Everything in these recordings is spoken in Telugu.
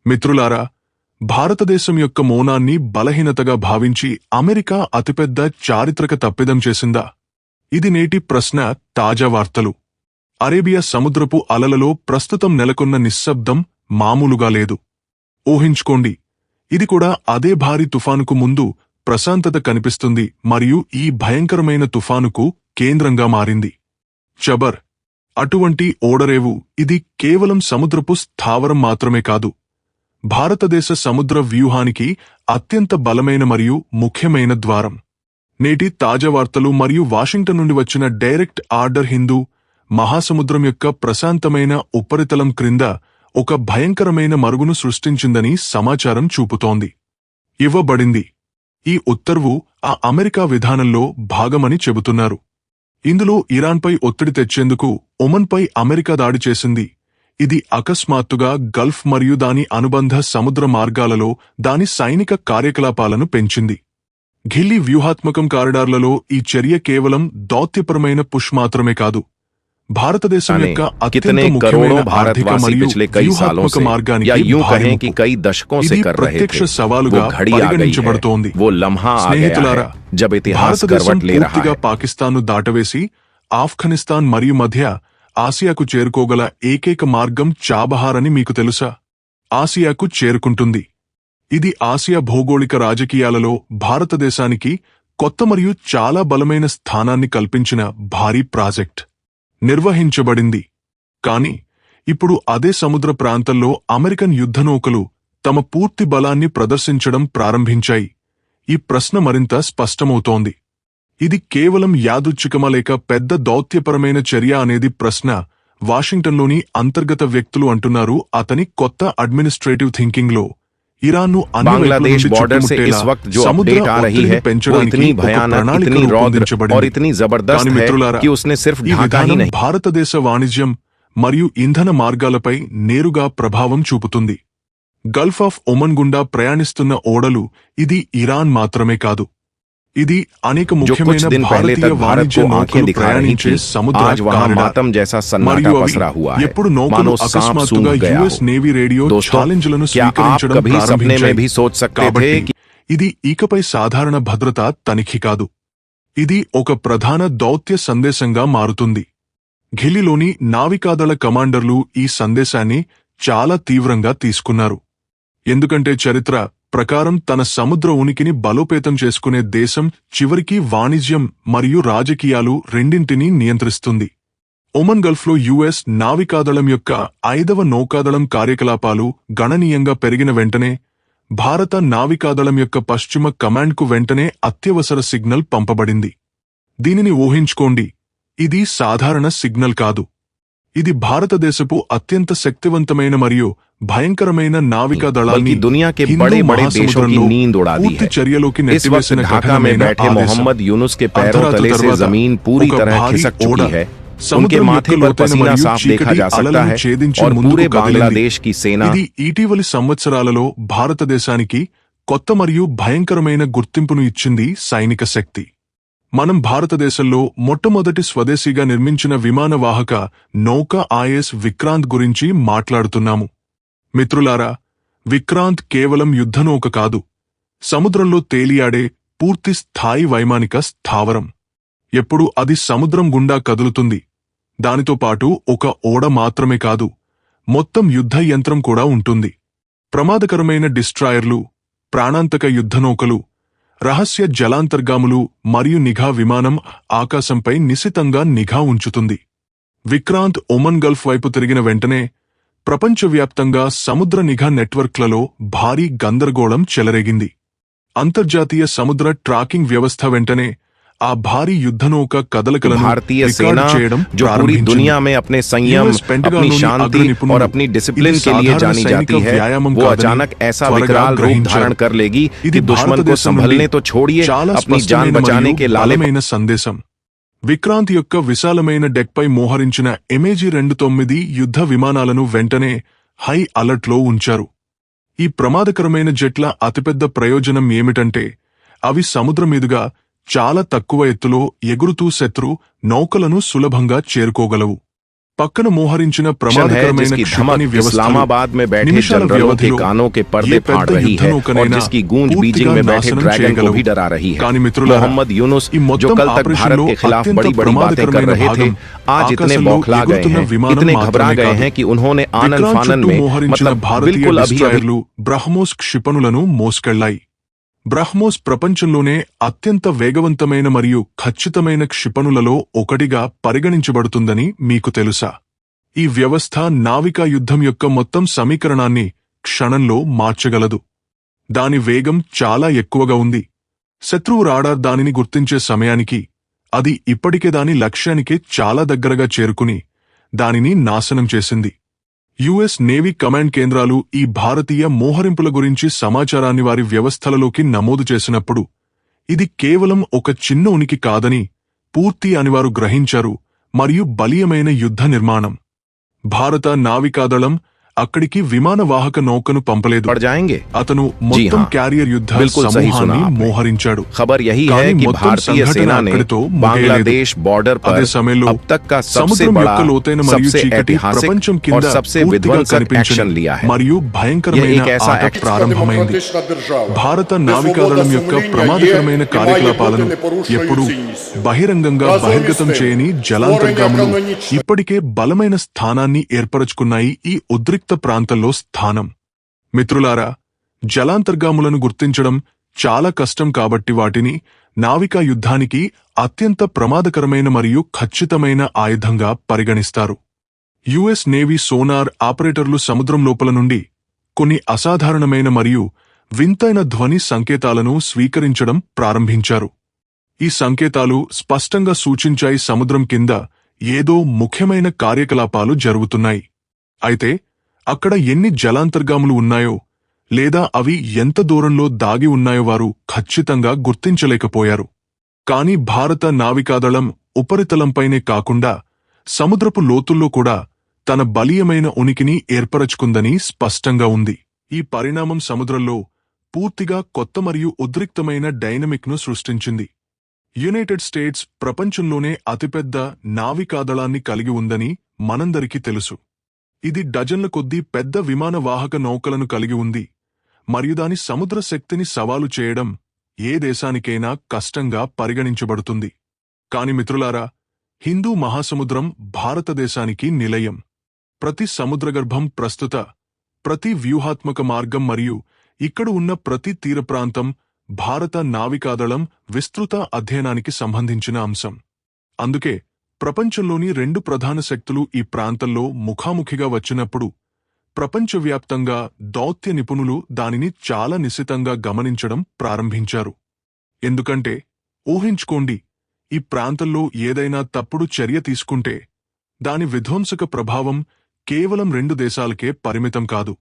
మిత్రులారా, భారతదేశం యొక్క మౌనాన్ని బలహీనతగా భావించి అమెరికా అతిపెద్ద చారిత్రక తప్పిదం చేసిందా? ఇది నేటి ప్రశ్న. తాజా వార్తలు. అరేబియా సముద్రపు అలలలో ప్రస్తుతం నెలకొన్న నిశ్శబ్దం మామూలుగా లేదు. ఊహించుకోండి, ఇది కూడా అదే భారీ తుఫానుకు ముందు ప్రశాంతత కనిపిస్తుంది మరియు ఈ భయంకరమైన తుఫానుకు కేంద్రంగా మారింది. చబర్. అటువంటి ఓడరేవు ఇది కేవలం సముద్రపు స్థావరం మాత్రమే కాదు, భారతదేశ సముద్ర వ్యూహానికి అత్యంత బలమైన మరియు ముఖ్యమైన ద్వారం. నేటి తాజా వార్తలు మరియు వాషింగ్టన్ నుండి వచ్చిన డైరెక్ట్ ఆర్డర్ హిందూ మహాసముద్రం యొక్క ప్రశాంతమైన ఉపరితలం క్రింద ఒక భయంకరమైన మరుగును సృష్టించిందని సమాచారం చూపుతోంది. ఇవ్వబడింది. ఈ ఉత్తర్వు ఆ అమెరికా విధానంలో భాగమని చెబుతున్నారు. ఇందులో ఇరాన్పై ఒత్తిడి తెచ్చేందుకు ఒమన్పై అమెరికా దాడి చేసింది. ఇది అకస్మాత్తుగా గల్ఫ్ మరియు దాని అనుబంధ సముద్ర మార్గాలలో దాని సైనిక కార్యకలాపాలను పెంచింది. ఘిల్లీ వ్యూహాత్మకం కారిడార్లలో ఈ చర్య కేవలం దౌత్యపరమైన పుష్ మాత్రమే కాదు, భారతదేశం యొక్క అత్యంత ముఖ్యమైన ఆర్థిక మరియు వ్యూహాత్మక మార్గానికి ఇది ప్రత్యక్ష సవాలుగా పరిగణించబడుతోంది. స్నేహితులారా, భారతదేశం పూర్తిగా పాకిస్తాన్ను దాటవేసి ఆఫ్ఘనిస్తాన్ మరియు మధ్య ఆసియాకు చేరుకోగల ఏకైక మార్గం చాబహార్ అని మీకు తెలుసా? ఆసియాకు చేరుకుంటుంది. ఇది ఆసియా భౌగోళిక రాజకీయాలలో భారతదేశానికి కొత్త మరియు చాలా బలమైన స్థానాన్ని కల్పించిన భారీ ప్రాజెక్ట్. నిర్వహించబడింది. కాని ఇప్పుడు అదే సముద్ర ప్రాంతంలో అమెరికన్ యుద్ధనౌకలు తమ పూర్తి బలాన్ని ప్రదర్శించడం ప్రారంభించాయి. ఈ ప్రశ్న మరింత స్పష్టమవుతోంది. ఇది కేవలం యాదృచ్ఛికమా లేక పెద్ద దౌత్యపరమైన చర్య అనేది ప్రశ్న. వాషింగ్టన్లోని అంతర్గత వ్యక్తులు అంటున్నారు, అతని కొత్త అడ్మినిస్ట్రేటివ్ థింకింగ్లో ఇరాన్ను అన్ని వైపుల నుండి చుట్టుముట్టేలా సముద్ర ఒత్తిడిని పెంచడానికి ఒక ప్రణాళిక రూపొందించబడింది. కానీ మిత్రులారా, ఈ విధానం భారతదేశ వాణిజ్యం మరియు ఇంధన మార్గాలపై నేరుగా ప్రభావం చూపుతుంది. గల్ఫ్ ఆఫ్ ఒమన్ గుండా ప్రయాణిస్తున్న ఓడలు ఇది ఇరాన్ మాత్రమే కాదు, ఇది అనేక ముఖ్యమైన భారతీయ వాణిజ్య నౌకలు ప్రయాణించే సముద్ర కారిడార్. మరియు అవి ఎప్పుడు నౌకలు అకస్మాత్తుగా యుఎస్ నేవీ రేడియో ఛాలెంజ్లను స్వీకరించడం ప్రారంభించాయి. కాబట్టి ఇది ఇకపై సాధారణ భద్రతా తనిఖీ కాదు, ఇది ఒక ప్రధాన దౌత్య సందేశంగా మారుతుంది. ఘిల్లీలోని నావికాదళ కమాండర్లు ఈ సందేశాన్ని చాలా తీవ్రంగా తీసుకున్నారు. ఎందుకంటే చరిత్ర ప్రకారం తన సముద్ర ఉనికిని బలోపేతం చేసుకునే దేశం చివరికి వాణిజ్యం మరియు రాజకీయాలు రెండింటినీ నియంత్రిస్తుంది. ఒమన్ గల్ఫ్లో యుఎస్ నావికాదళం యొక్క 5వ నౌకాదళం కార్యకలాపాలు గణనీయంగా పెరిగిన వెంటనే భారత నావికాదళం యొక్క పశ్చిమ కమాండ్కు వెంటనే అత్యవసర సిగ్నల్ పంపబడింది. దీనిని ఊహించుకోండి, ఇది సాధారణ సిగ్నల్ కాదు, ఇది భారతదేశపు అత్యంత శక్తివంతమైన మరియు భయంకరమైన నావికా దళాన్ని హిందూ మహాసముద్రంలో పూర్తి చర్యలోకి నెట్టివేసిన ఘటనమైన ఆదేశం. అర్ధరాత్రి తర్వాత ఒక భారీ ఓడ సముద్రం యొక్క లోతైన మరియు చీకటి అలలను ఛేదించి ముందుకు కదిలింది. ఇది ఇటీవలి సంవత్సరాలలో భారతదేశానికి కొత్త మరియు భయంకరమైన గుర్తింపును ఇచ్చింది సైనిక శక్తి. మనం భారతదేశంలో మొట్టమొదటి స్వదేశీగా నిర్మించిన విమానవాహక నౌక ఐఎన్ఎస్ విక్రాంత్ గురించి మాట్లాడుతున్నాము. మిత్రులారా, విక్రాంత్ కేవలం యుద్ధనౌక కాదు, సముద్రంలో తేలియాడే పూర్తి స్థాయి వైమానిక స్థావరం. ఎప్పుడు అది సముద్రం గుండా కదులుతుంది, దానితో పాటు ఒక ఓడ మాత్రమే కాదు, మొత్తం యుద్ధ యంత్రం కూడా ఉంటుంది. ప్రమాదకరమైన డిస్ట్రాయర్లు, ప్రాణాంతక యుద్ధనౌకలు, రహస్య జలాంతర్గాములు మరియు నిఘా విమానం ఆకాశంపై నిశితంగా నిఘా ఉంచుతుంది. విక్రాంత్ ఒమన్ గల్ఫ్ వైపు తిరిగిన వెంటనే ప్రపంచవ్యాప్తంగా సముద్ర నిఘా నెట్వర్క్లలో భారీ గందరగోళం చెలరేగింది. అంతర్జాతీయ సముద్ర ట్రాకింగ్ వ్యవస్థ వెంటనే ఆ భారీ యుద్ధనౌక కదలికలను రికార్డ్ చేయడం ప్రారంభించింది. యుఎస్ పెంటగాన్ శాంతి और अपनी डिसिप्लिन के लिए जानी जाती है, वो अचानक ऐसा विकराल रूप धारण कर लेगी कि दुश्मन को संभलने तो छोड़िए, अपनी जान बचाने के लाले में సందేశం. విక్రాంత్ యొక్క విశాలమైన డెక్పై మోహరించిన MiG-29 యుద్ధ విమానాలను వెంటనే హై అలర్ట్లో ఉంచారు. ఈ ప్రమాదకరమైన జెట్ల అతిపెద్ద ప్రయోజనం ఏమిటంటే అవి సముద్రమీదుగా చాలా తక్కువ ఎత్తులో ఎగురుతూ శత్రు నౌకలను సులభంగా చేరుకోగలవు. పక్కన మోహరించిన है ప్రమాదకరమైన जिसकी క్షిపణి धमक వ్యవస్థలు इस्लामाबाद में बैठे నిమిషాల जनरलों के వ్యవధిలో कानों के ఏ पर्दे పెద్ద फाड़ रही है और యుద్ధనౌకనైనా जिसकी गूंज बीजिंग పూర్తిగా में बैठे నాశనం ड्रैगन को చేయగలవు. भी डरा रही है. కానీ మిత్రులారా, मोहम्मद यूनुस ఈ जो మొత్తం कल तक भारत ఆపరేషన్లో के खिलाफ అత్యంత बड़ी बड़ी बातें कर ప్రమాదకరమైన रहे थे, భాగం आज इतने ఆకాశంలో बौखला गए ఎగురుతున్న हैं, విమానం इतने घबरा మాత్రమే गए కాదు. हैं कि उन्होंने आनन విక్రాంత్ फानन చుట్టూ में మోహరించిన मतलब భారతీయ बिल्कुल अभी अभी డిస్ట్రాయర్లు బ్రహ్మోస్ క్షిపణులను మోసుకెళ్లాయి. బ్రహ్మోస్ ప్రపంచంలోనే అత్యంత వేగవంతమైన మరియు ఖచ్చితమైన క్షిపణులలో ఒకటిగా పరిగణించబడుతుందని మీకు తెలుసా? ఈ వ్యవస్థ నావికా యుద్ధం యొక్క మొత్తం సమీకరణాన్ని క్షణంలో మార్చగలదు. దాని వేగం చాలా ఎక్కువగా ఉంది. శత్రువు రాడార్ దానిని గుర్తించే సమయానికి అది ఇప్పటికే దాని లక్ష్యానికి చాలా దగ్గరగా చేరుకుని దానిని నాశనం చేసింది. యుఎస్ నేవీ కమాండ్ కేంద్రాలు ఈ భారతీయ మోహరింపుల గురించి సమాచారాన్ని వారి వ్యవస్థలలోకి నమోదు చేసినప్పుడు ఇది కేవలం ఒక చిన్న ఉనికి కాదని పూర్తి అని వారు గ్రహించారు. మరియు బలీయమైన యుద్ధ నిర్మాణం. భారత నావికాదళం అక్కడికి విమానవాహక నౌకను పంపలేదు. पड़ जाएंगे. అతను మొత్తం క్యారియర్ యుద్ధ बिल्कुल सही सुना సమూహాన్ని आपने. మోహరించాడు. खबर यही है కానీ कि మొత్తం भारतीय సంఘటన सेना ने అక్కడితో बांग्लादेश बॉर्डर అదే पर సమయంలో अब तक का सबसे సముద్రం बड़ा, యొక్క లోతైన మరియు सबसे చీకటి ऐतिहासिक ప్రపంచం और కింద सबसे పూర్తిగా विध्वंसक కనిపించని एक्शन लिया है. మరియు यह భయంకరమైన एक ऐसा ఆట एक्शन ప్రారంభమైంది. భారత నావికాదళం యొక్క ప్రమాదకరమైన కార్యకలాపాలను ఎప్పుడూ బహిరంగంగా బహిర్గతం చేయని జలాంతర్గాములు ఇప్పటికే బలమైన స్థానాన్ని ఏర్పరచుకున్నాయి ఈ ఉద్రిక్త ప్రాంతంలో స్థానం. మిత్రులారా, జలాంతర్గాములను గుర్తించడం చాలా కష్టం కాబట్టి వాటిని నావికా యుద్ధానికి అత్యంత ప్రమాదకరమైన మరియు ఖచ్చితమైన ఆయుధంగా పరిగణిస్తారు. యుఎస్ నేవీ సోనార్ ఆపరేటర్లు సముద్రం లోపల నుండి కొన్ని అసాధారణమైన మరియు వింతైన ధ్వని సంకేతాలను స్వీకరించడం ప్రారంభించారు. ఈ సంకేతాలు స్పష్టంగా సూచించాయి సముద్రం కింద ఏదో ముఖ్యమైన కార్యకలాపాలు జరుగుతున్నాయి. అయితే అక్కడ ఎన్ని జలాంతర్గాములు ఉన్నాయో లేదా అవి ఎంత దూరంలో దాగి ఉన్నాయో వారు ఖచ్చితంగా గుర్తించలేకపోయారు. కాని భారత నావికాదళం ఉపరితలంపైనే కాకుండా సముద్రపు లోతుల్లో కూడా తన బలీయమైన ఉనికిని ఏర్పరచుకుందని స్పష్టంగా ఉంది. ఈ పరిణామం సముద్రంలో పూర్తిగా కొత్త మరియు ఉద్రిక్తమైన డైనమిక్ను సృష్టించింది. యునైటెడ్ స్టేట్స్ ప్రపంచంలోనే అతిపెద్ద నావికాదళాన్ని కలిగి ఉందని మనందరికీ తెలుసు. ఇది డజన్ల కొద్దీ పెద్ద విమానవాహక నౌకలను కలిగి ఉంది మరియు దాని సముద్ర శక్తిని సవాలు చేయడం ఏ దేశానికైనా కష్టంగా పరిగణించబడుతుంది. కాని మిత్రులారా, హిందూ మహాసముద్రం భారతదేశానికి నిలయం. ప్రతి సముద్రగర్భం ప్రస్తుత ప్రతి వ్యూహాత్మక మార్గం మరియు ఇక్కడ ఉన్న ప్రతి తీరప్రాంతం భారత నావికాదళం విస్తృత అధ్యయనానికి సంబంధించిన అంశం. అందుకే ప్రపంచంలోని రెండు ప్రధాన శక్తులు ఈ ప్రాంతంలో ముఖాముఖిగా వచ్చినప్పుడు ప్రపంచవ్యాప్తంగా దౌత్య నిపుణులు దానిని చాలా నిశితంగా గమనించడం ప్రారంభించారు. ఎందుకంటే ఊహించుకోండి, ఈ ప్రాంతంలో ఏదైనా తప్పుడు చర్య తీసుకుంటే దాని విధ్వంసక ప్రభావం కేవలం రెండు దేశాలకే పరిమితం కాదు.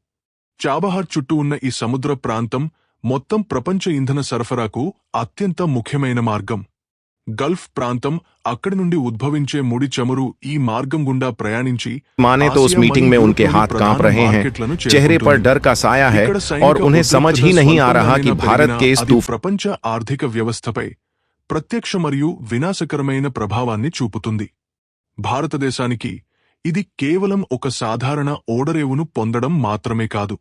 చాబహార్ చుట్టూ ఉన్న ఈ సముద్ర ప్రాంతం మొత్తం ప్రపంచ ఇంధన సరఫరాకు అత్యంత ముఖ్యమైన మార్గం. గల్ఫ్ ప్రాంతం అక్కడి నుండి ఉద్భవించే ముడి చమురు ఈ మార్గం గుండా ప్రయాణించి माने तो उस मीटिंग में उनके हाथ कांप रहे हैं, चेहरे पर डर का साया है और उन्हें समझ ही नहीं आ रहा कि भारत के इस तूफान ప్రపంచ ఆర్థిక వ్యవస్థపై ప్రత్యక్ష మరియు వినాశకరమైన ప్రభావాన్ని చూపుతుంది. భారతదేశానికి ఇది కేవలం ఒక సాధారణ ఓడరేవును పొందడం మాత్రమే కాదు.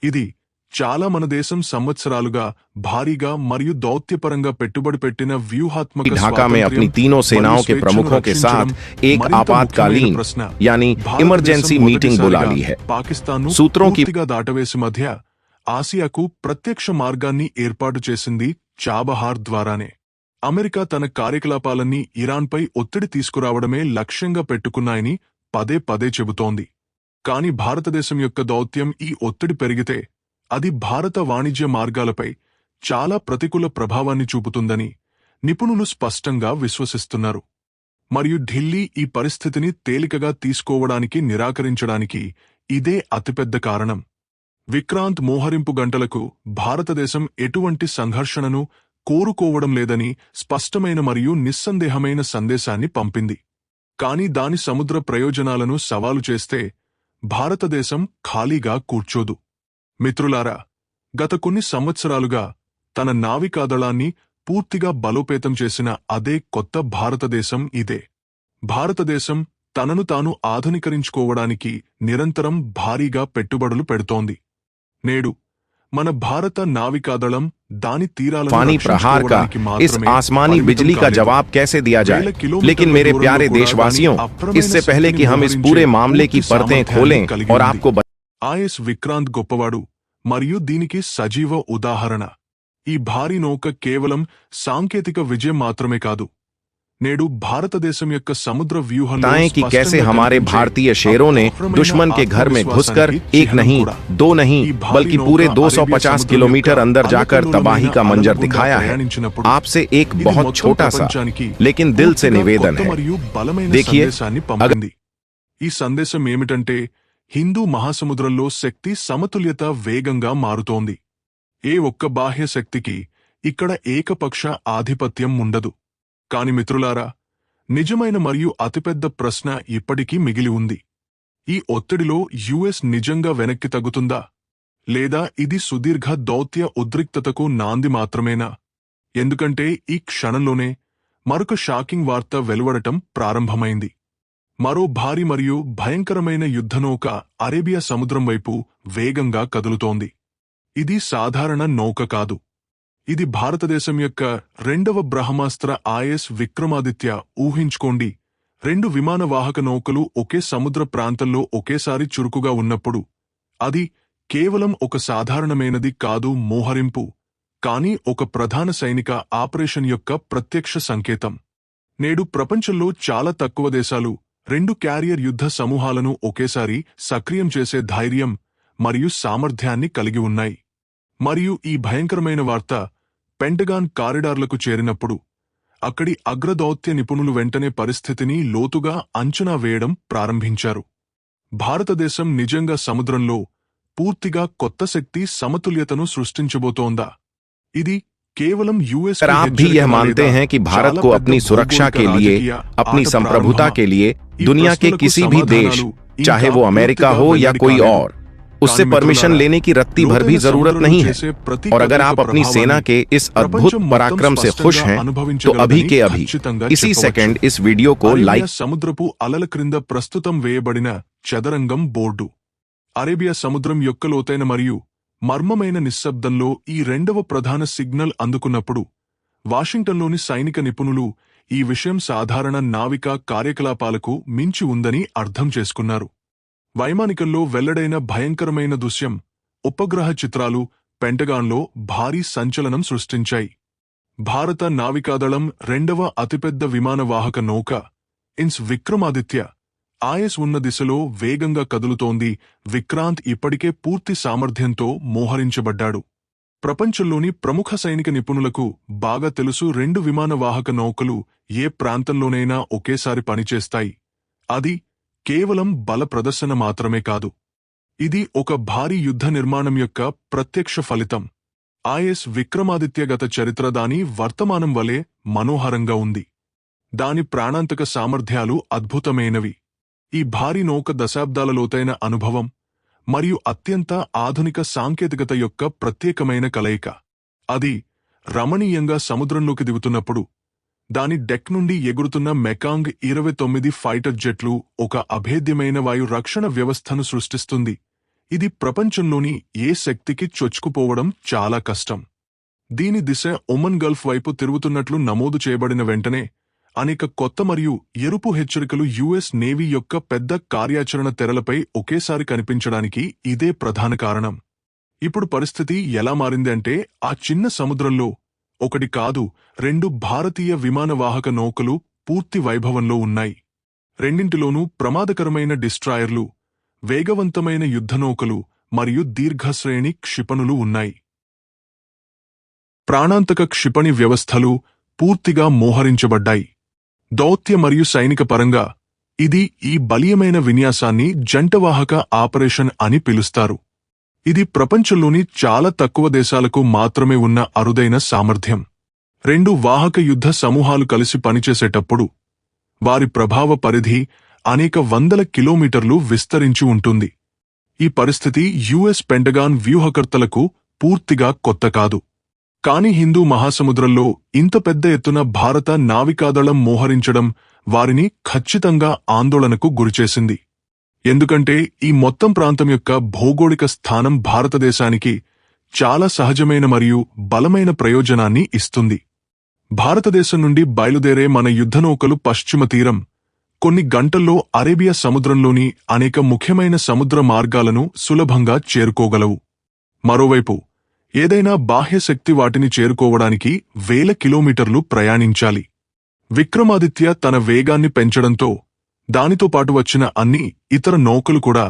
ఇది చాలా మన దేశం సంవత్సరాలుగా భారీగా మరియు దౌత్యపరంగా పెట్టుబడి పెట్టిన వ్యూహాత్మక ढाका में अपनी तीनों सेनाओं के प्रमुखों के साथ एक आपातकालीन यानी इमरजेंसी मीटिंग बुला ली है. सूत्रों की పూర్తిగా దాటవేసి మధ్య ఆసియాకు ప్రత్యక్ష మార్గాన్ని ఏర్పాటు చేసింది చాబహార్ ద్వారానే. అమెరికా తన కార్యకలాపాలన్నీ ఇరాన్పై ఒత్తిడి తీసుకురావడమే లక్ష్యంగా పెట్టుకున్నాయని పదే పదే చెబుతోంది. కాని భారతదేశం యొక్క దౌత్యం ఈ ఒత్తిడి పెరిగితే అది భారత వాణిజ్య మార్గాలపై చాలా ప్రతికూల ప్రభావాన్ని చూపుతుందని నిపుణులు స్పష్టంగా విశ్వసిస్తున్నారు. మరియు ఢిల్లీ ఈ పరిస్థితిని తేలికగా తీసుకోవడానికి నిరాకరించడానికి ఇదే అతిపెద్ద కారణం. విక్రాంత్ మోహరింపు గంటలకు భారతదేశం ఎటువంటి సంఘర్షణను కోరుకోవడం లేదని స్పష్టమైన మరియు నిస్సందేహమైన సందేశాన్ని పంపింది. కాని దాని సముద్ర ప్రయోజనాలను సవాలు చేస్తే భారతదేశం ఖాళీగా కూర్చోదు. మిత్రులారా, గత కొన్ని సంవత్సరాలుగా తన నావికాదళాన్ని పూర్తిగా బలోపేతం చేసిన అదే కొత్త భారతదేశం ఇదే. భారతదేశం తనను తాను ఆధునీకరించుకోవడానికి నిరంతరం భారీగా పెట్టుబడులు పెడుతోంది. నేడు మన భారత నావికాదళం దాని తీరాలను फानी प्रहार का इस आसमानी बिजली का जवाब कैसे दिया जाए। लेकिन मेरे प्यारे देशवासियों, इससे पहले कि हम इस पूरे मामले की परतें खोलें और आपको ఐఎస్ విక్రాంత్ గొప్పవాడు మరియు దీనికి సజీవ ఉదాహరణ. ఈ భారీ నౌక కేవలం సాంకేతిక విజయం మాత్రమే కాదు, నేడు భారతదేశం యొక్క సముద్ర వ్యూహంలో बताएं कि कैसे हमारे भारतीय शेरों ने दुश्मन के घर में घुसकर एक नहीं, दो नहीं, बल्कि पूरे 250 किलोमीटर अंदर जाकर तबाही का मंजर दिखाया है। आपसे एक बहुत छोटा सा लेकिन दिल से निवेदन है, देखिए పంపింది. ఈ సందేశం ఏమిటంటే హిందూ మహాసముద్రంలో శక్తి సమతుల్యత వేగంగా మారుతోంది. ఏ ఒక్క బాహ్య శక్తికి ఇక్కడ ఏకపక్ష ఆధిపత్యం ఉండదు. కాని మిత్రులారా, నిజమైన మరియు అతిపెద్ద ప్రశ్న ఇప్పటికీ మిగిలి ఉంది. ఈ ఒత్తిడిలో యుఎస్ నిజంగా వెనక్కి తగ్గుతుందా, లేదా ఇది సుదీర్ఘ దౌత్య ఉద్రిక్తతకు నాంది మాత్రమేనా? ఎందుకంటే ఈ క్షణంలోనే మరొక షాకింగ్ వార్త వెలువడటం ప్రారంభమైంది. మరో భారీ మరియు భయంకరమైన యుద్ధనౌక అరేబియా సముద్రం వైపు వేగంగా కదులుతోంది. ఇది సాధారణ నౌక కాదు. ఇది భారతదేశం యొక్క రెండవ బ్రహ్మాస్త్ర ఐఎస్ విక్రమాదిత్య. ఊహించుకోండి, 2 విమానవాహక నౌకలు ఒకే సముద్ర ప్రాంతంలో ఒకేసారి చురుకుగా ఉన్నప్పుడు అది కేవలం ఒక సాధారణమైనది కాదు, మోహరింపు, కానీ ఒక ప్రధాన సైనిక ఆపరేషన్ యొక్క ప్రత్యక్ష సంకేతం. నేడు ప్రపంచంలో చాలా తక్కువ దేశాలు 2 క్యారియర్ యుద్ధ సమూహాలను ఒకేసారి సక్రియం చేసే ధైర్యం మరియు సామర్థ్యాన్ని కలిగి ఉన్నాయి. మరియు ఈ భయంకరమైన వార్త పెంటగాన్ కారిడార్లకు చేరినప్పుడు అక్కడి అగ్రదౌత్య నిపుణులు వెంటనే పరిస్థితిని లోతుగా అంచనా వేయడం ప్రారంభించారు. భారతదేశం నిజంగా సముద్రంలో పూర్తిగా కొత్త శక్తి సమతుల్యతను సృష్టించబోతోందా? ఇది కేవలం యుఎస్ अगर आप भी यह मानते हैं कि भारत को अपनी सुरक्षा के लिए, अपनी संप्रभुता के लिए दुनिया के किसी भी देश, चाहे वो अमेरिका हो या कोई और, उससे परमिशन लेने की रत्ती भर भी जरूरत नहीं है, और अगर आप अपनी सेना के इस अद्भुत पराक्रम से खुश हैं, तो अभी के अभी इसी सेकंड इस वीडियो को लाइक. సముద్రపు అలల క్రింద ప్రస్తుతం వేయబడిన చదరంగం బోర్డు అరేబియా సముద్రం యొక్క లోతైన మరియు మర్మమైన నిశ్శబ్దంలో ఈ రెండవ ప్రధాన సిగ్నల్ అందుకున్నప్పుడు వాషింగ్టన్లోని సైనిక నిపుణులు ఈ విషయం సాధారణ నావికా కార్యకలాపాలకు మించి ఉందని అర్థం చేసుకున్నారు. వైమానికంలో వెల్లడైన భయంకరమైన దృశ్యం, ఉపగ్రహ చిత్రాలు పెంటగాన్లో భారీ సంచలనం సృష్టించాయి. భారత నావికాదళం రెండవ అతిపెద్ద విమానవాహక నౌక ఇన్స్ విక్రమాదిత్య ఐఎస్ ఉన్న దిశలో వేగంగా కదులుతోంది. విక్రాంత్ ఇప్పటికే పూర్తి సామర్థ్యంతో మోహరించబడ్డాడు. ప్రపంచంలోని ప్రముఖ సైనిక నిపుణులకు బాగా తెలుసు, 2 విమానవాహక నౌకలు ఏ ప్రాంతంలోనైనా ఒకేసారి పనిచేస్తాయి. అది కేవలం బల ప్రదర్శన మాత్రమే కాదు, ఇది ఒక భారీ యుద్ధ నిర్మాణం యొక్క ప్రత్యక్ష ఫలితం. ఐఎస్ విక్రమాదిత్య గత చరిత్ర దాని వర్తమానం వలె మనోహరంగా ఉంది. దాని ప్రాణాంతక సామర్థ్యాలు అద్భుతమైనవి. ఈ భారీ నౌక దశాబ్దాల లోతైన అనుభవం మరియు అత్యంత ఆధునిక సాంకేతికత యొక్క ప్రత్యేకమైన కలయిక. అది రమణీయంగా సముద్రంలోకి దిగుతున్నప్పుడు దాని డెక్ నుండి ఎగురుతున్న మెకాంగ్ 29 ఫైటర్ జెట్లు ఒక అభేద్యమైన వాయు రక్షణ వ్యవస్థను సృష్టిస్తుంది. ఇది ప్రపంచంలోని ఏ శక్తికి చొచ్చుకుపోవడం చాలా కష్టం. దీని దిశ ఒమన్ గల్ఫ్ వైపు తిరుగుతున్నట్లు నమోదు చేయబడిన వెంటనే అనేక కొత్త మరియు ఎరుపు హెచ్చరికలు యుఎస్ నేవీ యొక్క పెద్ద కార్యాచరణ తెరలపై ఒకేసారి కనిపించడానికి ఇదే ప్రధాన కారణం. ఇప్పుడు పరిస్థితి ఎలా మారింది అంటే, ఆ చిన్న సముద్రంలో 1 కాదు 2 భారతీయ విమానవాహక నౌకలు పూర్తి వైభవంలో ఉన్నాయి. రెండింటిలోనూ ప్రమాదకరమైన డిస్ట్రాయర్లు, వేగవంతమైన యుద్ధనౌకలు మరియు దీర్ఘశ్రేణి క్షిపణులు ఉన్నాయి. ప్రాణాంతక క్షిపణి వ్యవస్థలు పూర్తిగా మోహరించబడ్డాయి. దౌత్య మరియు సైనిక పరంగా ఇది ఈ బలీయమైన విన్యాసాన్ని జంటవాహక ఆపరేషన్ అని పిలుస్తారు. ఇది ప్రపంచంలోని చాలా తక్కువ దేశాలకు మాత్రమే ఉన్న అరుదైన సామర్థ్యం. 2 వాహక యుద్ధ సమూహాలు కలిసి పనిచేసేటప్పుడు వారి ప్రభావ పరిధి అనేక వందల కిలోమీటర్లు విస్తరించి ఉంటుంది. ఈ పరిస్థితి యుఎస్ పెంటగాన్ వ్యూహకర్తలకు పూర్తిగా కొత్త కాదు. కాని హిందూ మహాసముద్రంలో ఇంత పెద్ద ఎత్తున భారత నావికాదళం మోహరించడం వారిని ఖచ్చితంగా ఆందోళనకు గురిచేసింది. ఎందుకంటే ఈ మొత్తం ప్రాంతం యొక్క భౌగోళిక స్థానం భారతదేశానికి చాలా సహజమైన మరియు బలమైన ప్రయోజనాన్ని ఇస్తుంది. భారతదేశం నుండి బయలుదేరే మన యుద్ధనౌకలు పశ్చిమ తీరం కొన్ని గంటల్లో అరేబియా సముద్రంలోని అనేక ముఖ్యమైన సముద్ర మార్గాలను సులభంగా చేరుకోగలవు. మరోవైపు ఏదైనా బాహ్య శక్తి వాటిని చేరుకోవడానికి వేల కిలోమీటర్లు ప్రయాణించాలి. విక్రమాదిత్య తన వేగాన్ని పెంచడంతో దానితో పాటు వచ్చిన అన్ని ఇతర నౌకలు కూడా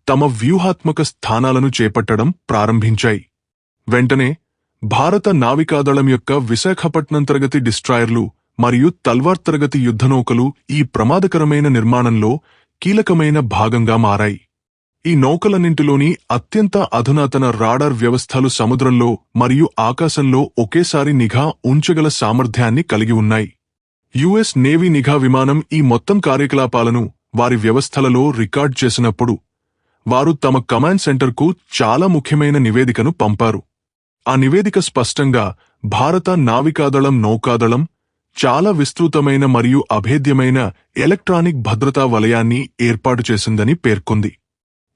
తమ వ్యూహాత్మక స్థానాలను చేపట్టడం ప్రారంభించాయి. వెంటనే భారత నావికాదళం యొక్క విశాఖపట్నం తరగతి డిస్ట్రాయర్లు మరియు తల్వార్ తరగతి యుద్ధనౌకలు ఈ ప్రమాదకరమైన నిర్మాణంలో కీలకమైన భాగంగా మారాయి. ఈ నౌకలన్నింటిలోని అత్యంత అధునాతన రాడార్ వ్యవస్థలు సముద్రంలో మరియు ఆకాశంలో ఒకేసారి నిఘా ఉంచగల సామర్థ్యాన్ని కలిగి ఉన్నాయి. యుఎస్ నేవీ నిఘా విమానం ఈ మొత్తం కార్యకలాపాలను వారి వ్యవస్థలలో రికార్డ్ చేసినప్పుడు వారు తమ కమాండ్ సెంటర్కు చాలా ముఖ్యమైన నివేదికను పంపారు. ఆ నివేదిక స్పష్టంగా భారత నావికాదళం నౌకాదళం చాలా విస్తృతమైన మరియు అభేద్యమైన ఎలక్ట్రానిక్ భద్రతా వలయాన్ని ఏర్పాటు చేసిందని పేర్కొంది.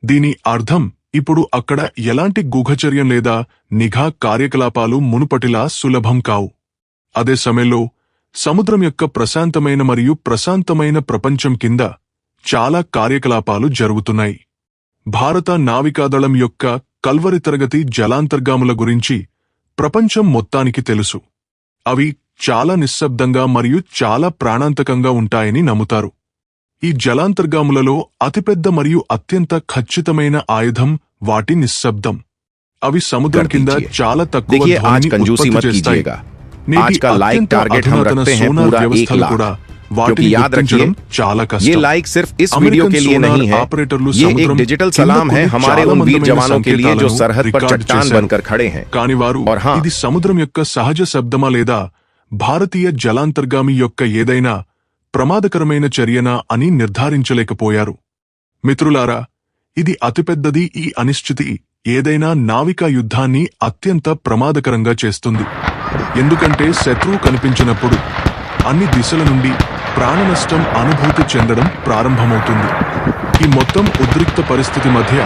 దీని అర్థం ఇప్పుడు అక్కడ ఎలాంటి గూఢచర్యం లేదా నిఘా కార్యకలాపాలు మునుపటిలా సులభం కావు. అదే సమయంలో సముద్రం యొక్క ప్రశాంతమైన మరియు ప్రశాంతమైన ప్రపంచం కింద చాలా కార్యకలాపాలు జరుగుతున్నాయి. భారత నావికాదళం యొక్క కల్వరి తరగతి జలాంతర్గాముల గురించి ప్రపంచం మొత్తానికి తెలుసు. అవి చాలా నిశ్శబ్దంగా మరియు చాలా ప్రాణాంతకంగా ఉంటాయని నమ్ముతారు. ఈ జలాంతర్గాములలో అతిపెద్ద మరియు అత్యంత ఖచ్చితమైన ఆయుధం వాటి నిశ్శబ్దం. అవి సముద్రం కింద చాలా తక్కువ ధ్వనిని ఉత్పత్తి చేస్తాయి. నేటి అత్యంత అధునాతన సోనార్ వ్యవస్థలు కూడా వాటిని గుర్తించడం చాలా కష్టం. ये लाइक सिर्फ इस वीडियो के लिए नहीं है, ये एक डिजिटल सलाम है हमारे उन वीर जवानों के लिए जो सरहद पर चट्टान बनकर खड़े हैं. కాని వారు ఇది సముద్రం యొక్క సహజ శబ్దమా లేదా భారతీయ జలాంతర్గామి యొక్క ఏదైనా ప్రమాదకరమైన చర్యనా అని నిర్ధారించలేకపోయారు. మిత్రులారా, ఇది అతిపెద్దది. ఈ అనిశ్చితి ఏదైనా నావికా యుద్ధాన్ని అత్యంత ప్రమాదకరంగా చేస్తుంది. ఎందుకంటే శత్రువు కనిపించినప్పుడు అన్ని దిశల నుండి ప్రాణనష్టం అనుభూతి చెందడం ప్రారంభమవుతుంది. ఈ మొత్తం ఉద్రిక్త పరిస్థితి మధ్య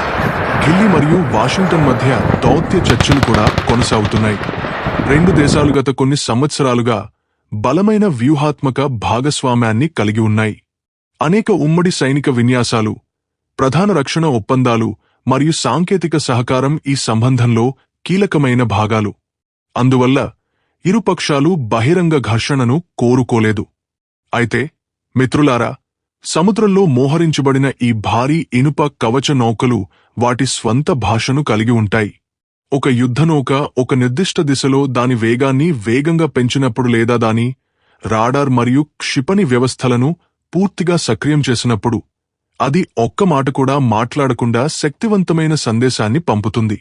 ఢిల్లీ మరియు వాషింగ్టన్ మధ్య దౌత్య చర్చలు కూడా కొనసాగుతున్నాయి. రెండు దేశాలు గత కొన్ని సంవత్సరాలుగా బలమైన వ్యూహాత్మక భాగస్వామ్యాన్ని కలిగి ఉన్నాయి. అనేక ఉమ్మడి సైనిక విన్యాసాలు, ప్రధాన రక్షణ ఒప్పందాలు మరియు సాంకేతిక సహకారం ఈ సంబంధంలో కీలకమైన భాగాలు. అందువల్ల ఇరుపక్షాలు బహిరంగ ఘర్షణను కోరుకోలేదు. అయితే మిత్రులారా, సముద్రంలో మోహరించబడిన ఈ భారీ ఇనుప కవచ నౌకలు వాటి స్వంత భాషను కలిగి ఉంటాయి. ఒక యుద్ధనౌక ఒక నిర్దిష్ట దిశలో దాని వేగాన్ని వేగంగా పెంచినప్పుడు లేదా దాని రాడార్ మరియు క్షిపణి వ్యవస్థలను పూర్తిగా సక్రియం చేసినప్పుడు అది ఒక్క మాట కూడా మాట్లాడకుండా శక్తివంతమైన సందేశాన్ని పంపుతుంది.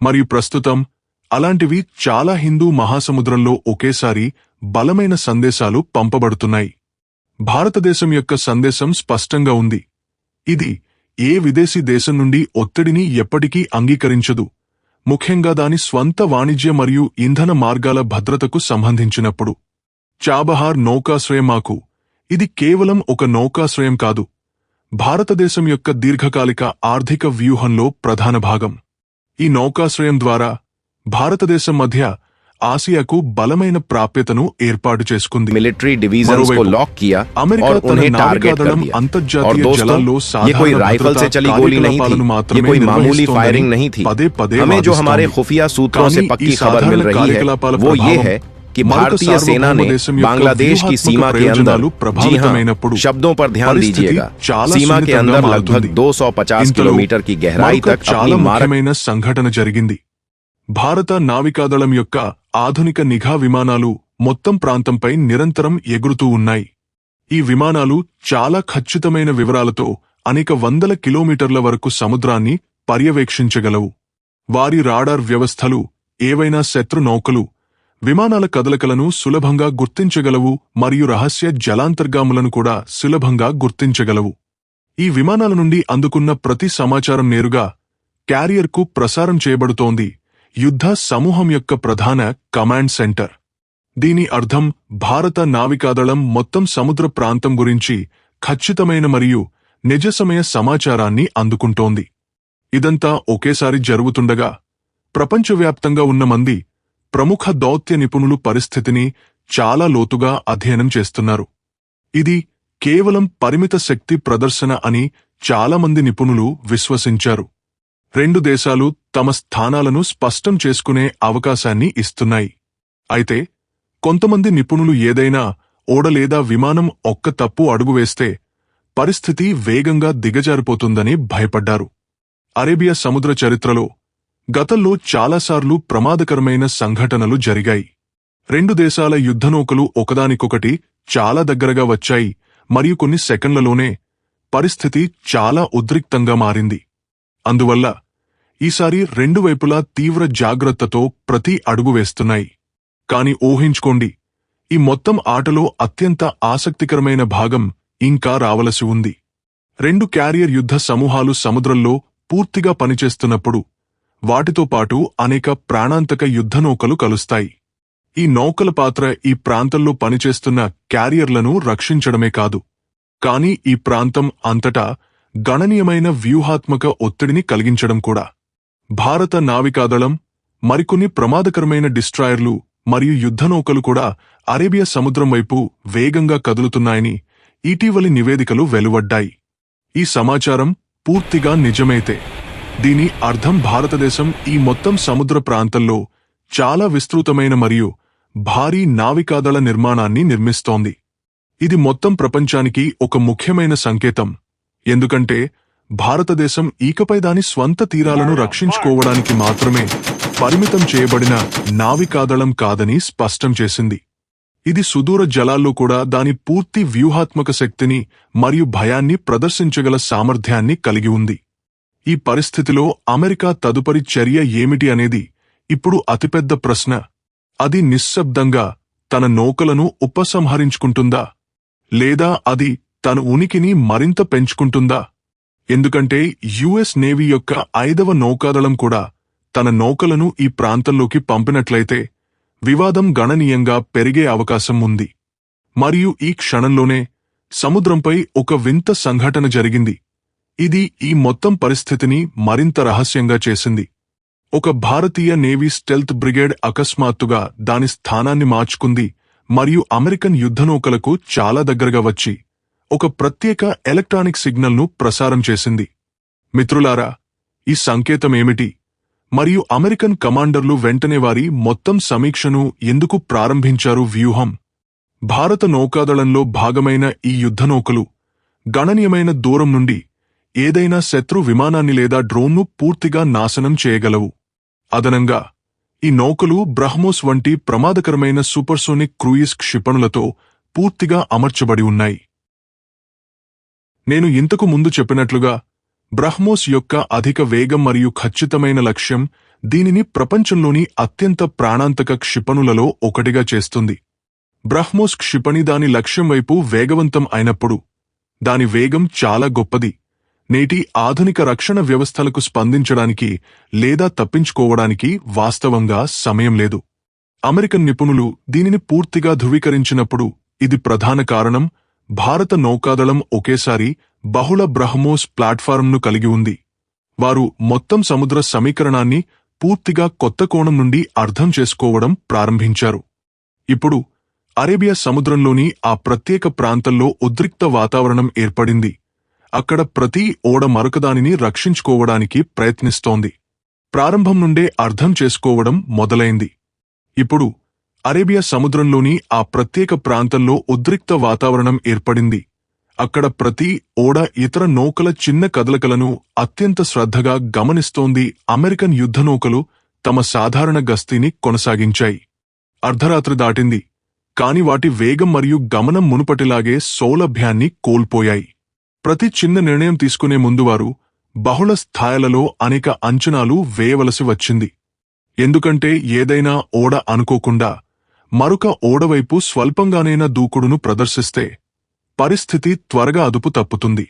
మరియు ప్రస్తుతం అలాంటివి చాలా హిందూ మహాసముద్రంలో ఒకేసారి బలమైన సందేశాలు పంపబడుతున్నాయి. భారతదేశం యొక్క సందేశం స్పష్టంగా ఉంది. ఇది ఏ విదేశీ దేశం నుండి ఒత్తిడిని ఎప్పటికీ అంగీకరించదు, ముఖ్యంగా దాని స్వంత వాణిజ్య మరియు ఇంధన మార్గాల భద్రతకు సంబంధించినప్పుడు. చాబహార్ నౌకాశ్రయం మాకు ఇది కేవలం ఒక నౌకాశ్రయం కాదు, భారతదేశం యొక్క దీర్ఘకాలిక ఆర్థిక వ్యూహంలో ప్రధాన భాగం. ఈ నౌకాశ్రయం ద్వారా భారతదేశం మధ్య ఆసియాకు బలమైన ప్రాప్యతను ఏర్పాటు చేసుకుంది. मिलिट्री डिवीजन्स को लॉक किया అమెరికా और తన उन्हें टारगेट कर నావికాదళం दिया. और అంతర్జాతీయ दोस्तों, జలాల్లో ये कोई సాధారణ राइफल से భద్రతా चली गोली नहीं కార్యకలాపాలను थी, ये మాత్రమే कोई मामूली నిర్వహిస్తోందని फायरिंग नहीं थी. పదే పదే हमें जो వాదిస్తోంది. हमारे खुफिया सूत्रों से కానీ ఈ पक्की खबर मिल సాధారణ रही है కార్యకలాపాల वो ये ప్రభావం है कि మరొక भारतीय सेना ने సార్వభౌమ దేశం యొక్క बांग्लादेश की వ్యూహాత్మక सीमा के अंदर, ప్రయోజనాలు जी ప్రభావితమైనప్పుడు हाँ, शब्दों पर ध्यान పరిస్థితి दीजिएगा, చాలా सीमा के సున్నితంగా अंदर लगभग మారుతుంది. 250 ఇంతలో किलोमीटर की गहराई మరొక तक చాలా अपनी मारक ముఖ్యమైన సంఘటన జరిగింది. భారత నావికాదళం యొక్క ఆధునిక నిఘా విమానాలు మొత్తం ప్రాంతంపై నిరంతరం ఎగురుతూ ఉన్నాయి. ఈ విమానాలు చాలా ఖచ్చితమైన వివరాలతో అనేక వందల కిలోమీటర్ల వరకు సముద్రాన్ని పర్యవేక్షించగలవు. వారి రాడార్ వ్యవస్థలు ఏవైనా శత్రు నౌకలు, విమానాల కదలికలను సులభంగా గుర్తించగలవు మరియు రహస్య జలాంతర్గాములను కూడా సులభంగా గుర్తించగలవు. ఈ విమానాల నుండి అందుకున్న ప్రతి సమాచారం నేరుగా క్యారియర్కు ప్రసారం చేయబడుతోంది, యుద్ధ సమూహం యొక్క ప్రధాన కమాండ్ సెంటర్. దీని అర్థం భారత నావికాదళం మొత్తం సముద్ర ప్రాంతం గురించి ఖచ్చితమైన మరియు నిజ సమయ సమాచారాన్ని అందుకుంటోంది. ఇదంతా ఒకేసారి జరుగుతుండగా ప్రపంచవ్యాప్తంగా ఉన్న మంది ప్రముఖ దౌత్య నిపుణులు పరిస్థితిని చాలా లోతుగా అధ్యయనం చేస్తున్నారు. ఇది కేవలం పరిమిత శక్తి ప్రదర్శన అని చాలామంది నిపుణులు విశ్వసించారు. రెండు దేశాలు తమ స్థానాలను స్పష్టం చేసుకునే అవకాశాన్ని ఇస్తున్నాయి. అయితే కొంతమంది నిపుణులు ఏదైనా ఓడ లేదా విమానం ఒక్క తప్పు అడుగు వేస్తే పరిస్థితి వేగంగా దిగజారిపోతుందని భయపడ్డారు. అరేబియా సముద్ర చరిత్రలో గతంలో చాలాసార్లు ప్రమాదకరమైన సంఘటనలు జరిగాయి. రెండు దేశాల యుద్ధనౌకలు ఒకదానికొకటి చాలా దగ్గరగా వచ్చాయి మరియు కొన్ని సెకన్లలోనే పరిస్థితి చాలా ఉద్రిక్తంగా మారింది. అందువల్ల ఈసారి రెండు వైపులా తీవ్ర జాగ్రత్తతో ప్రతి అడుగు వేస్తున్నాయి. కాని ఊహించుకోండి, ఈ మొత్తం ఆటలో అత్యంత ఆసక్తికరమైన భాగం ఇంకా రావలసి ఉంది. రెండు క్యారియర్ యుద్ధ సమూహాలు సముద్రంలో పూర్తిగా పనిచేస్తున్నప్పుడు వాటితో పాటు అనేక ప్రాణాంతక యుద్ధనౌకలు కలుస్తాయి. ఈ నౌకల పాత్ర ఈ ప్రాంతంలో పనిచేస్తున్న క్యారియర్లను రక్షించడమే కాదు, కానీ ఈ ప్రాంతం అంతటా గణనీయమైన వ్యూహాత్మక ఒత్తిడిని కలిగించడం కూడా. భారత నావికాదళం మరికొన్ని ప్రమాదకరమైన డిస్ట్రాయర్లు మరియు యుద్ధనౌకలు కూడా అరేబియా సముద్రం వైపు వేగంగా కదులుతున్నాయని ఇటీవలి నివేదికలు వెలువడ్డాయి. ఈ సమాచారం పూర్తిగా నిజమైతే దీని అర్థం భారతదేశం ఈ మొత్తం సముద్ర ప్రాంతంలో చాలా విస్తృతమైన మరియు భారీ నావికాదళ నిర్మాణాన్ని నిర్మిస్తోంది. ఇది మొత్తం ప్రపంచానికి ఒక ముఖ్యమైన సంకేతం, ఎందుకంటే భారతదేశం ఇకపై దాని స్వంత తీరాలను రక్షించుకోవడానికి మాత్రమే పరిమితం చేయబడిన నావికాదళం కాదని స్పష్టం చేసింది. ఇది సుదూర జలాల్లో కూడా దాని పూర్తి వ్యూహాత్మక శక్తిని మరియు భయాన్ని ప్రదర్శించగల సామర్థ్యాన్ని కలిగి ఉంది. ఈ పరిస్థితిలో అమెరికా తదుపరి చర్య ఏమిటి అనేది ఇప్పుడు అతిపెద్ద ప్రశ్న. అది నిశ్శబ్దంగా తన నౌకలను ఉపసంహరించుకుంటుందా, లేదా అది తన ఉనికిని మరింత పెంచుకుంటుందా? ఎందుకంటే యుఎస్ నేవీ యొక్క 5వ నౌకాదళం కూడా తన నౌకలను ఈ ప్రాంతంలోకి పంపినట్లయితే వివాదం గణనీయంగా పెరిగే అవకాశం ఉంది. మరియు ఈ క్షణంలోనే సముద్రంపై ఒక వింత సంఘటన జరిగింది. ఇది ఈ మొత్తం పరిస్థితిని మరింత రహస్యంగా చేసింది. ఒక భారతీయ నేవీ స్టెల్త్ బ్రిగేడ్ అకస్మాత్తుగా దాని స్థానాన్ని మార్చుకుంది మరియు అమెరికన్ యుద్ధనౌకలకు చాలా దగ్గరగా వచ్చి ఒక ప్రత్యేక ఎలక్ట్రానిక్ సిగ్నల్ను ప్రసారం చేసింది. మిత్రులారా, ఈ సంకేతమేమిటి? మరియు అమెరికన్ కమాండర్లు వెంటనే వారి మొత్తం సమీక్షను ఎందుకు ప్రారంభించారు? వ్యూహం. భారత నౌకాదళంలో భాగమైన ఈ యుద్ధనౌకలు గణనీయమైన దూరం నుండి ఏదైనా శత్రు విమానాన్ని లేదా డ్రోన్ను పూర్తిగా నాశనం చేయగలవు. అదనంగా ఈ నౌకలు బ్రహ్మోస్ వంటి ప్రమాదకరమైన సూపర్సోనిక్ క్రూయిజ్ క్షిపణులతో పూర్తిగా అమర్చబడి ఉన్నాయి. నేను ఇంతకు ముందు చెప్పినట్లుగా బ్రహ్మోస్ యొక్క అధిక వేగం మరియు ఖచ్చితమైన లక్ష్యం దీనిని ప్రపంచంలోని అత్యంత ప్రాణాంతక క్షిపణులలో ఒకటిగా చేస్తుంది. బ్రహ్మోస్ క్షిపణి దాని లక్ష్యం వైపు వేగవంతం అయినప్పుడు దాని వేగం చాలా గొప్పది. నేటి ఆధునిక రక్షణ వ్యవస్థలకు స్పందించడానికి లేదా తప్పించుకోవడానికి వాస్తవంగా సమయం లేదు. అమెరికన్ నిపుణులు దీనిని పూర్తిగా ధృవీకరించినప్పుడు ఇది ప్రధాన కారణం. భారత నౌకాదళం ఒకేసారి బహుళ బ్రహ్మోస్ ప్లాట్ఫారంను కలిగి ఉంది. వారు మొత్తం సముద్ర సమీకరణాన్ని పూర్తిగా కొత్త కోణం నుండి అర్థం చేసుకోవడం ప్రారంభించారు. ఇప్పుడు అరేబియా సముద్రంలోని ఆ ప్రత్యేక ప్రాంతంలో ఉద్రిక్త వాతావరణం ఏర్పడింది. అక్కడ ప్రతి ఓడ మరొకదానిని రక్షించుకోవడానికి ప్రయత్నిస్తోంది. ప్రారంభం నుండే అర్థం చేసుకోవడం మొదలైంది. ఇప్పుడు అరేబియా సముద్రంలోని ఆ ప్రత్యేక ప్రాంతంలో ఉద్రిక్త వాతావరణం ఏర్పడింది. అక్కడ ప్రతి ఓడ ఇతర నౌకల చిన్న కదలికలను అత్యంత శ్రద్ధగా గమనిస్తోంది. అమెరికన్ యుద్ధనౌకలు తమ సాధారణ గస్తీని కొనసాగించాయి. అర్ధరాత్రి దాటింది, కాని వాటి వేగం మరియు గమనం మునుపటిలాగే సౌలభ్యాన్ని కోల్పోయాయి. ప్రతి చిన్న నిర్ణయం తీసుకునే ముందు వారు బహుళ స్థాయిలలో అనేక అంచనాలు వేయవలసి వచ్చింది. ఎందుకంటే ఏదైనా ఓడ అనుకోకుండా మరొక ఓడవైపు స్వల్పంగానైనా దూకుడును ప్రదర్శిస్తే పరిస్థితి త్వరగా అదుపు తప్పుతుంది.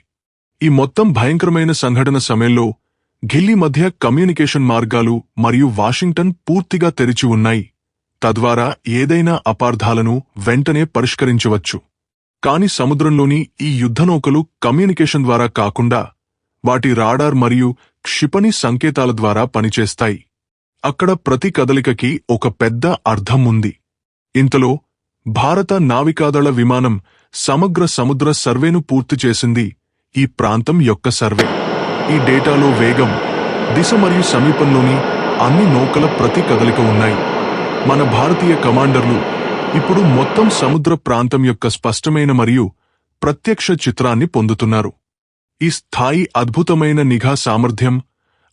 ఈ మొత్తం భయంకరమైన సంఘటన సమయంలో ఢిల్లీ మధ్య కమ్యూనికేషన్ మార్గాలు మరియు వాషింగ్టన్ పూర్తిగా తెరిచి ఉన్నాయి. తద్వారా ఏదైనా అపార్థాలను వెంటనే పరిష్కరించవచ్చు. కాని సముద్రంలోని ఈ యుద్ధనౌకలు కమ్యూనికేషన్ ద్వారా కాకుండా వాటి రాడార్ మరియు క్షిపణి సంకేతాల ద్వారా పనిచేస్తాయి. అక్కడ ప్రతి కదలికకి ఒక పెద్ద అర్థం ఉంది. ఇంతలో భారత నావికాదళ విమానం సమగ్ర సముద్ర సర్వేను పూర్తి చేసింది. ఈ ప్రాంతం యొక్క సర్వే, ఈ డేటాలో వేగం, దిశ మరియు సమీపంలోని అన్ని నౌకల ప్రతి కదలిక ఉన్నాయి. మన భారతీయ కమాండర్లు ఇప్పుడు మొత్తం సముద్ర ప్రాంతం యొక్క స్పష్టమైన మరియు ప్రత్యక్ష చిత్రాన్ని పొందుతున్నారు. ఈ స్థాయి అద్భుతమైన నిఘా సామర్థ్యం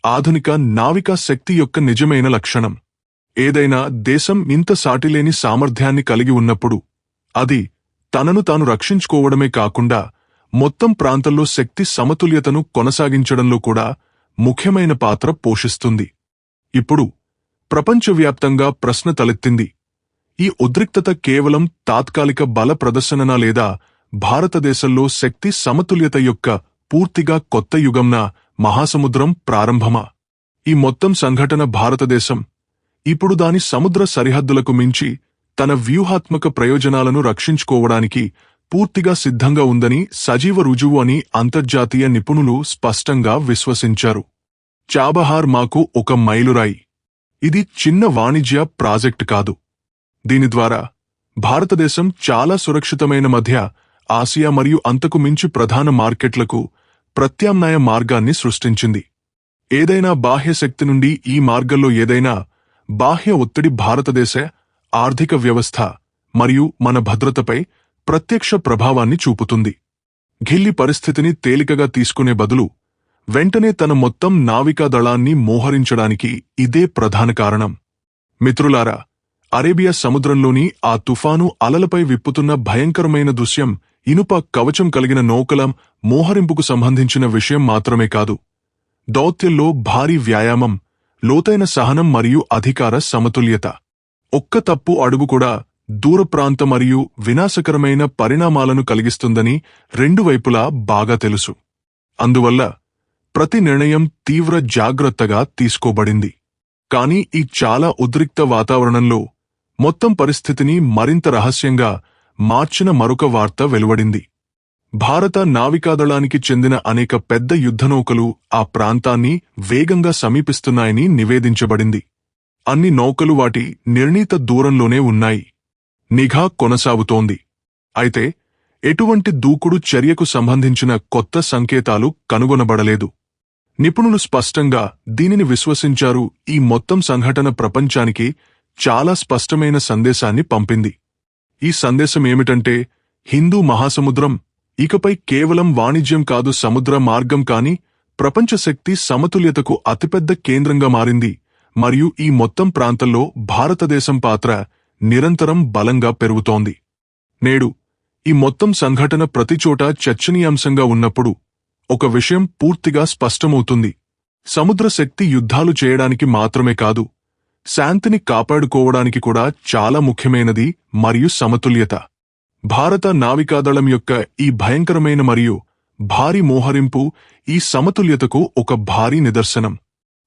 ఆధునిక నావికా శక్తి యొక్క నిజమైన లక్షణం. ఏదైనా దేశం ఇంత సాటిలేని సామర్థ్యాన్ని కలిగి ఉన్నప్పుడు అది తనను తాను రక్షించుకోవడమే కాకుండా మొత్తం ప్రాంతంలో శక్తి సమతుల్యతను కొనసాగించడంలో కూడా ముఖ్యమైన పాత్ర పోషిస్తుంది. ఇప్పుడు ప్రపంచవ్యాప్తంగా ప్రశ్న తలెత్తింది. ఈ ఉద్రిక్తత కేవలం తాత్కాలిక బల ప్రదర్శననా లేదా భారతదేశంలో శక్తి సమతుల్యత యొక్క పూర్తిగా కొత్త యుగంనా, మహాసముద్రం ప్రారంభమా? ఈ మొత్తం సంఘటన భారతదేశం ఇప్పుడు దాని సముద్ర సరిహద్దులకు మించి తన వ్యూహాత్మక ప్రయోజనాలను రక్షించుకోవడానికి పూర్తిగా సిద్ధంగా ఉందని సజీవ రుజువు అని అంతర్జాతీయ నిపుణులు స్పష్టంగా విశ్వసించారు. చాబహార్ మాకు ఒక మైలురాయి. ఇది చిన్న వాణిజ్య ప్రాజెక్టు కాదు. దీని ద్వారా భారతదేశం చాలా సురక్షితమైన మధ్య ఆసియా మరియు అంతకు మించి ప్రధాన మార్కెట్లకు ప్రత్యామ్నాయ మార్గాన్ని సృష్టించింది. ఏదైనా బాహ్య శక్తి నుండి ఈ మార్గంలో ఏదైనా బాహ్య ఒత్తిడి భారతదేశ ఆర్థిక వ్యవస్థ మరియు మన భద్రతపై ప్రత్యక్ష ప్రభావాన్ని చూపుతుంది. ఘిల్లీ పరిస్థితిని తేలికగా తీసుకునే బదులు వెంటనే తన మొత్తం నావికా దళాన్ని మోహరించడానికి ఇదే ప్రధాన కారణం. మిత్రులారా, అరేబియా సముద్రంలోని ఆ తుఫాను అలలపై విప్పుతున్న భయంకరమైన దృశ్యం ఇనుప కవచం కలిగిన నౌకల మోహరింపుకు సంబంధించిన విషయం మాత్రమే కాదు. దౌత్యంలో భారీ వ్యాయామం, లోతైన సహనం మరియు అధికార సమతుల్యత. ఒక్క తప్పు అడుగు కూడా దూర ప్రాంత మరియు వినాశకరమైన పరిణామాలను కలిగిస్తుందని రెండు వైపులా బాగా తెలుసు. అందువల్ల ప్రతి నిర్ణయం తీవ్ర జాగ్రత్తగా తీసుకోబడింది. కానీ ఈ చాలా ఉద్రిక్త వాతావరణంలో మొత్తం పరిస్థితిని మరింత రహస్యంగా మార్చిన మరొక వార్త వెలువడింది. భారత నావికాదళానికి చెందిన అనేక పెద్ద యుద్ధనౌకలు ఆ ప్రాంతాన్ని వేగంగా సమీపిస్తున్నాయని నివేదించబడింది. అన్ని నౌకలు వాటి నిర్ణీత దూరంలోనే ఉన్నాయి. నిఘా కొనసాగుతోంది. అయితే ఎటువంటి దూకుడు చర్యకు సంబంధించిన కొత్త సంకేతాలు కనుగొనబడలేదు. నిపుణులు స్పష్టంగా దీనిని విశ్వసించారు. ఈ మొత్తం సంఘటన ప్రపంచానికి చాలా స్పష్టమైన సందేశాన్ని పంపింది. ఈ సందేశం ఏమిటంటే, హిందూ మహాసముద్రం ఇకపై కేవలం వాణిజ్యం కాదు, సముద్ర మార్గం కాని ప్రపంచ శక్తి సమతుల్యతకు అతిపెద్ద కేంద్రంగా మారింది. మరియు ఈ మొత్తం ప్రాంతంలో భారతదేశం పాత్ర నిరంతరం బలంగా పెరుగుతోంది. నేడు ఈ మొత్తం సంఘటన ప్రతిచోటా చర్చనీయాంశంగా ఉన్నప్పుడు ఒక విషయం పూర్తిగా స్పష్టమవుతుంది. సముద్ర శక్తి యుద్ధాలు చేయడానికి మాత్రమే కాదు, శాంతిని కాపాడుకోవడానికి కూడా చాలా ముఖ్యమైనది. మరియు సమతుల్యత. భారత నావికాదళం యొక్క ఈ భయంకరమైన మరియు భారీ మోహరింపు ఈ సమతుల్యతకు ఒక భారీ నిదర్శనం.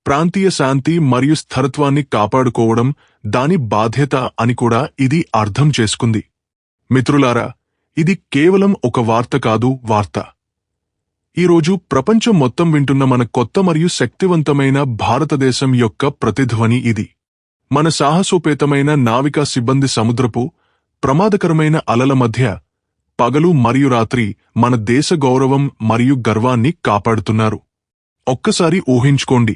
ప్రాంతీయ శాంతి మరియు స్థిరత్వాన్ని కాపాడుకోవడం దాని బాధ్యత అని కూడా ఇది అర్థం చేసుకుంది. మిత్రులారా, ఇది కేవలం ఒక వార్త కాదు, వార్త. ఈరోజు ప్రపంచం మొత్తం వింటున్న మన కొత్త మరియు శక్తివంతమైన భారతదేశం యొక్క ప్రతిధ్వని ఇది. మన సాహసోపేతమైన నావికా సిబ్బంది సముద్రపు ప్రమాదకరమైన అలల మధ్య పగలు మరియు రాత్రి మన దేశ గౌరవం మరియు గర్వాన్ని కాపాడుతున్నారు. ఒక్కసారి ఊహించుకోండి,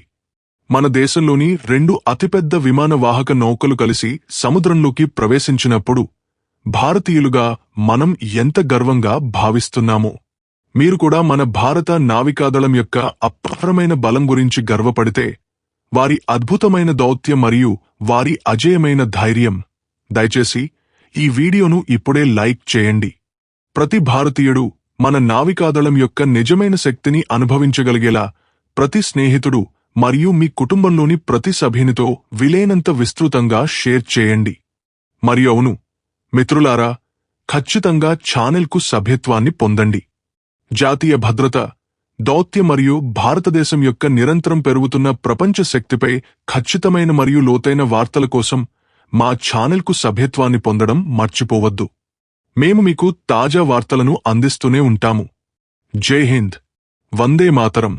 మన దేశంలోని రెండు అతిపెద్ద విమాన వాహక నౌకలు కలిసి సముద్రంలోకి ప్రవేశించినప్పుడు భారతీయులుగా మనం ఎంత గర్వంగా భావిస్తున్నామో. మీరు కూడా మన భారత నావికాదళం యొక్క అపారమైన బలం గురించి గర్వపడితే, వారి అద్భుతమైన దౌత్యం మరియు వారి అజేయమైన ధైర్యం. దయచేసి ఈ వీడియోను ఇప్పుడే లైక్ చేయండి. ప్రతి భారతీయుడు మన నావికాదళం యొక్క నిజమైన శక్తిని అనుభవించగలిగేలా ప్రతి స్నేహితుడు మరియు మీ కుటుంబంలోని ప్రతి సభ్యునితో వీలైనంత విస్తృతంగా షేర్ చేయండి. మరియు అవును మిత్రులారా, ఖచ్చితంగా ఛానెల్కు సభ్యత్వాన్ని పొందండి. జాతీయ భద్రత, దౌత్యం మరియు భారతదేశం యొక్క నిరంతరం పెరుగుతున్న ప్రపంచ శక్తిపై ఖచ్చితమైన మరియు లోతైన వార్తల కోసం మా ఛానల్కు సభ్యత్వాన్ని పొందడం మర్చిపోవద్దు. మేము మీకు తాజా వార్తలను అందిస్తూనే ఉంటాము. జై హింద్, వందే మాతరం.